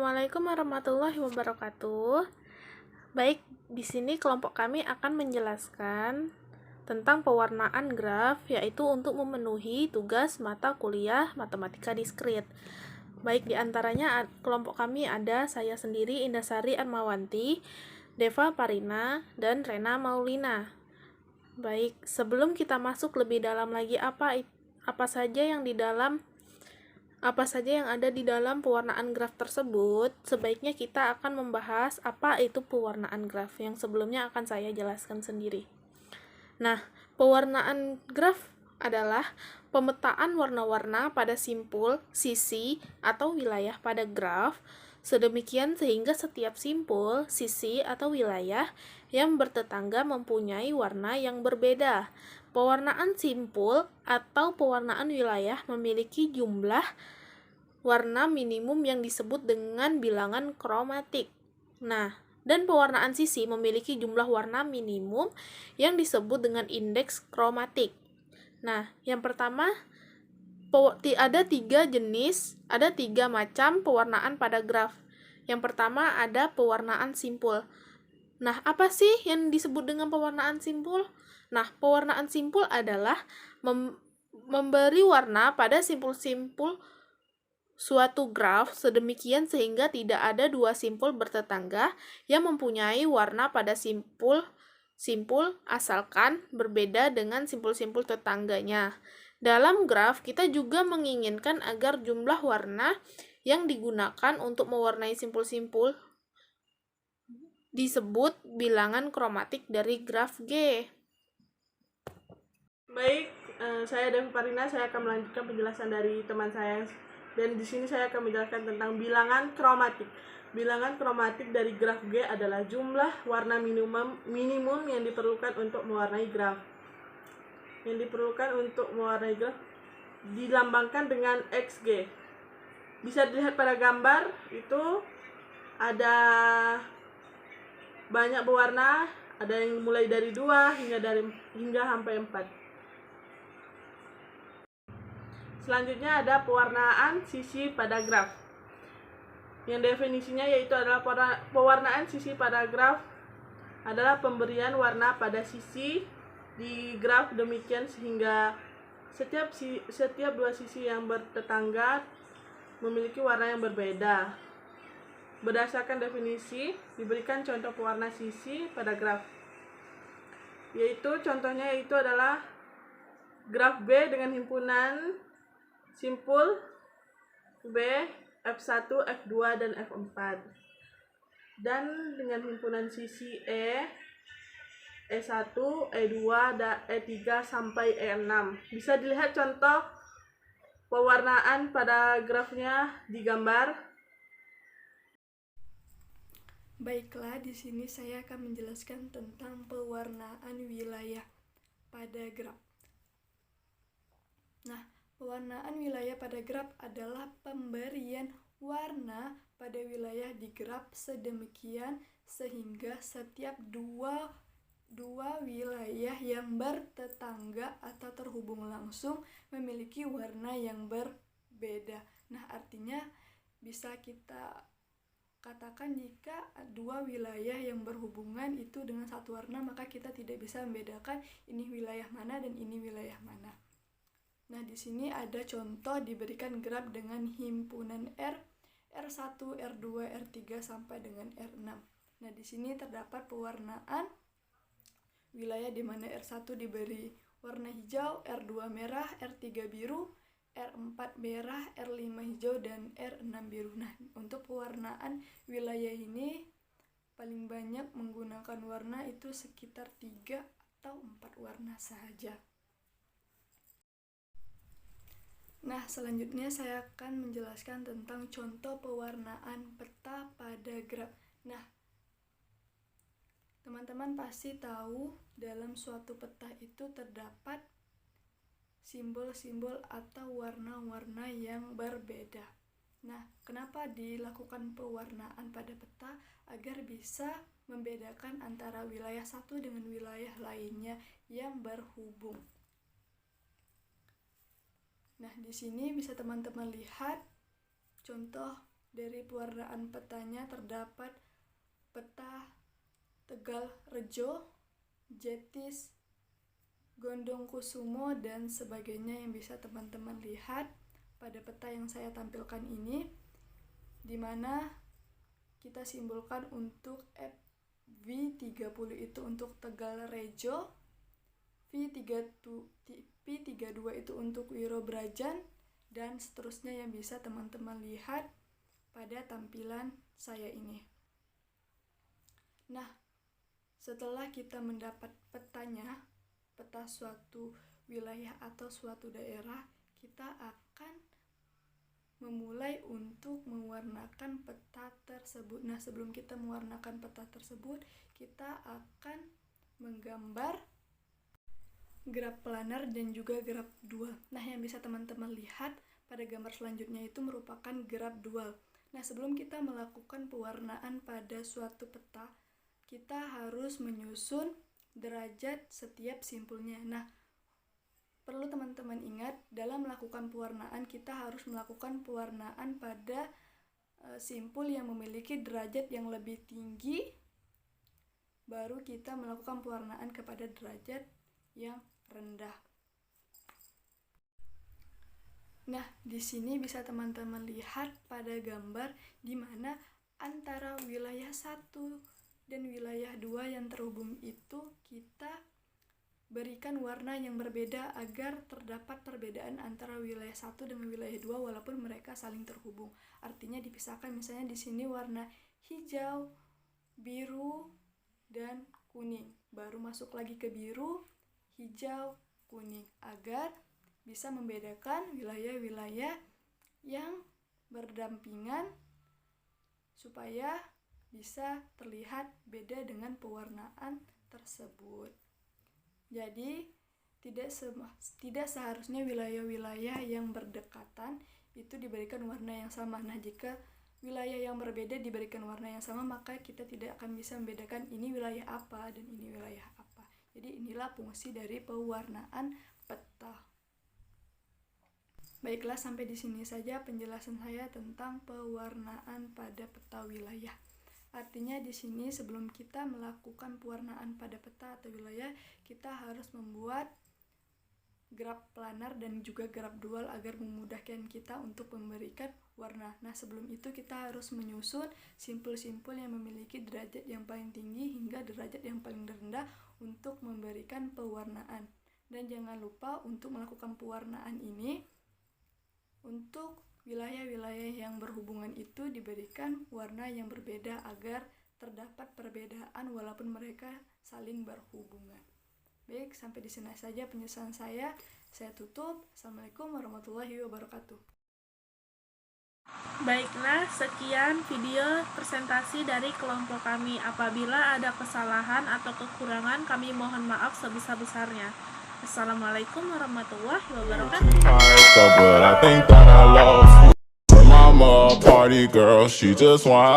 Assalamualaikum warahmatullahi wabarakatuh. Baik, di sini kelompok kami akan menjelaskan tentang pewarnaan graf, yaitu untuk memenuhi tugas mata kuliah Matematika Diskrit. Baik, di antaranya kelompok kami ada saya sendiri, Indasari Armawanti, Deva Parina, dan Rena Maulina. Baik, sebelum kita masuk lebih dalam lagi apa saja yang ada di dalam pewarnaan graf tersebut, sebaiknya kita akan membahas apa itu pewarnaan graf yang sebelumnya akan saya jelaskan sendiri. Nah, pewarnaan graf adalah pemetaan warna-warna pada simpul, sisi, atau wilayah pada graf, sedemikian sehingga setiap simpul, sisi, atau wilayah yang bertetangga mempunyai warna yang berbeda. Pewarnaan simpul atau pewarnaan wilayah memiliki jumlah warna minimum yang disebut dengan bilangan kromatik. Nah, dan pewarnaan sisi memiliki jumlah warna minimum yang disebut dengan indeks kromatik. Nah, yang pertama, ada tiga macam pewarnaan pada graf. Yang pertama ada pewarnaan simpul. Nah, apa sih yang disebut dengan pewarnaan simpul? Nah, pewarnaan simpul adalah memberi warna pada simpul-simpul suatu graf sedemikian sehingga tidak ada dua simpul bertetangga yang mempunyai warna pada simpul asalkan berbeda dengan simpul-simpul tetangganya. Dalam graf, kita juga menginginkan agar jumlah warna yang digunakan untuk mewarnai simpul-simpul disebut bilangan kromatik dari graf G. Baik, saya Devi Parina, saya akan melanjutkan penjelasan dari teman saya. Dan di sini saya akan menjelaskan tentang bilangan kromatik. Bilangan kromatik dari graf G adalah jumlah warna minimum yang diperlukan untuk mewarnai graf. Yang diperlukan untuk mewarnai graf dilambangkan dengan XG. Bisa dilihat pada gambar, itu ada banyak berwarna, ada yang mulai dari 2 hingga sampai 4. Selanjutnya ada pewarnaan sisi pada graf. Yang definisinya yaitu adalah pewarnaan sisi pada graf adalah pemberian warna pada sisi di graf demikian sehingga setiap dua sisi yang bertetangga memiliki warna yang berbeda. Berdasarkan definisi, diberikan contoh pewarna sisi pada graf. Contohnya adalah graf B dengan himpunan simpul B, F1, F2, dan F4. Dan dengan himpunan sisi E1, E2, E3, sampai E6. Bisa dilihat contoh pewarnaan pada grafnya di gambar. Baiklah, di sini saya akan menjelaskan tentang pewarnaan wilayah pada graf. Nah, pewarnaan wilayah pada graf adalah pemberian warna pada wilayah di graf sedemikian sehingga setiap dua wilayah yang bertetangga atau terhubung langsung memiliki warna yang berbeda. Nah, artinya bisa kita katakan jika dua wilayah yang berhubungan itu dengan satu warna, maka kita tidak bisa membedakan ini wilayah mana dan ini wilayah mana. Nah, di sini ada contoh diberikan graf dengan himpunan R1, R2, R3 sampai dengan R6. Nah, di sini terdapat pewarnaan wilayah di mana R1 diberi warna hijau, R2 merah, R3 biru, R4 merah, R5 hijau, dan R6 biru. Nah, untuk pewarnaan wilayah ini paling banyak menggunakan warna itu sekitar 3 atau 4 warna saja. Nah, selanjutnya saya akan menjelaskan tentang contoh pewarnaan peta pada graf. Nah, teman-teman pasti tahu dalam suatu peta itu terdapat simbol-simbol atau warna-warna yang berbeda. Nah, kenapa dilakukan pewarnaan pada peta? Agar bisa membedakan antara wilayah satu dengan wilayah lainnya yang berhubung. Nah, di sini bisa teman-teman lihat contoh Dari pewarnaan petanya terdapat peta Tegal Rejo, Jetis, Gondongkusumo, dan sebagainya yang bisa teman-teman lihat pada peta yang saya tampilkan ini, di mana kita simbolkan untuk V30 itu untuk Tegal Rejo, P32 itu untuk Wiro Brajan, dan seterusnya yang bisa teman-teman lihat pada tampilan saya ini. Nah, setelah kita mendapat petanya, peta suatu wilayah atau suatu daerah, kita akan memulai untuk mewarnakan peta tersebut. Nah, sebelum kita mewarnakan peta tersebut, kita akan menggambar graf planar dan juga graf dual. Nah, yang bisa teman-teman lihat pada gambar selanjutnya itu merupakan graf dual. Nah, sebelum kita melakukan pewarnaan pada suatu peta, kita harus menyusun derajat setiap simpulnya. Nah, perlu teman-teman ingat, dalam melakukan pewarnaan kita harus melakukan pewarnaan pada simpul yang memiliki derajat yang lebih tinggi, baru kita melakukan pewarnaan kepada derajat yang rendah. Nah, di sini bisa teman-teman lihat pada gambar di mana antara wilayah 1 dan wilayah 2 yang terhubung itu kita berikan warna yang berbeda agar terdapat perbedaan antara wilayah 1 dengan wilayah 2 walaupun mereka saling terhubung. Artinya dipisahkan, misalnya di sini warna hijau, biru, dan kuning. Baru masuk lagi ke biru, hijau, kuning, agar bisa membedakan wilayah-wilayah yang berdampingan supaya bisa terlihat beda dengan pewarnaan tersebut. Jadi tidak seharusnya wilayah-wilayah yang berdekatan itu diberikan warna yang sama. Nah, jika wilayah yang berbeda diberikan warna yang sama, maka kita tidak akan bisa membedakan ini wilayah apa dan ini wilayah apa. Jadi inilah fungsi dari pewarnaan peta. Baiklah, sampai di sini saja penjelasan saya tentang pewarnaan pada peta wilayah. Artinya di sini sebelum kita melakukan pewarnaan pada peta atau wilayah, kita harus membuat graf planar dan juga graf dual agar memudahkan kita untuk memberikan warna. Nah, sebelum itu kita harus menyusun simpul-simpul yang memiliki derajat yang paling tinggi hingga derajat yang paling rendah untuk memberikan pewarnaan. Dan jangan lupa untuk melakukan pewarnaan ini untuk wilayah-wilayah yang berhubungan itu diberikan warna yang berbeda agar terdapat perbedaan walaupun mereka saling berhubungan. Baik, sampai di sini saja penjelasan saya. Saya tutup. Assalamualaikum warahmatullahi wabarakatuh. Baiklah, sekian video presentasi dari kelompok kami. Apabila ada kesalahan atau kekurangan, kami mohon maaf sebesar-besarnya. Assalamualaikum warahmatullahi wabarakatuh. But I think that I lost. Mama, party girl, she just want